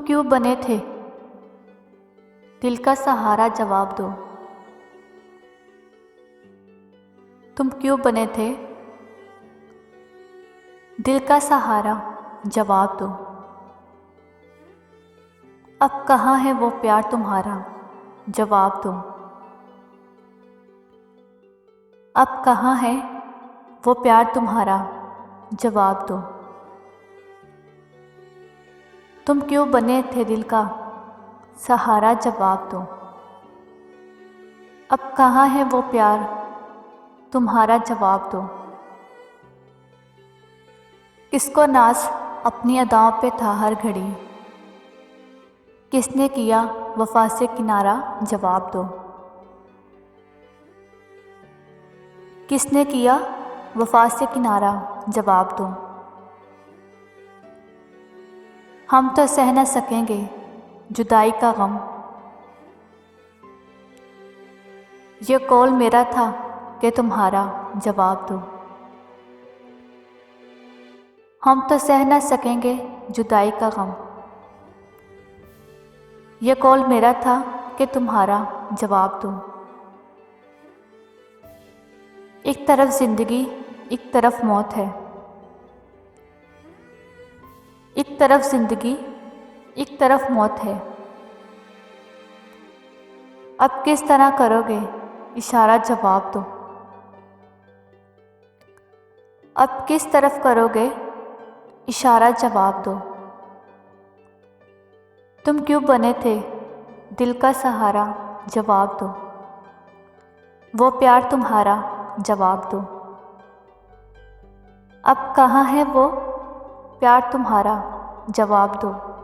क्यों बने थे? दिल का सहारा जवाब दो। तुम क्यों बने थे? दिल का सहारा जवाब दो। अब कहाँ है वो प्यार तुम्हारा? जवाब दो। अब कहाँ है वो प्यार तुम्हारा? जवाब दो। तुम क्यों बने थे दिल का सहारा? जवाब दो। अब कहाँ है वो प्यार तुम्हारा? जवाब दो। किसको नाज अपनी अदाओं पे था हर घड़ी? किसने किया वफा से किनारा? जवाब दो। किसने किया वफा से किनारा? जवाब दो। हम तो सह न सकेंगे जुदाई का गम। ये कौल मेरा था कि तुम्हारा? जवाब दो। हम तो सह न सकेंगे जुदाई का गम। ये कौल मेरा था कि तुम्हारा? जवाब दो। एक तरफ जिंदगी एक तरफ मौत है। एक तरफ जिंदगी एक तरफ मौत है। अब किस तरह करोगे इशारा? जवाब दो। अब किस तरफ करोगे इशारा? जवाब दो। तुम क्यों बने थे दिल का सहारा? जवाब दो। वो प्यार तुम्हारा? जवाब दो। अब कहाँ है वो प्यार तुम्हारा? जवाब दो।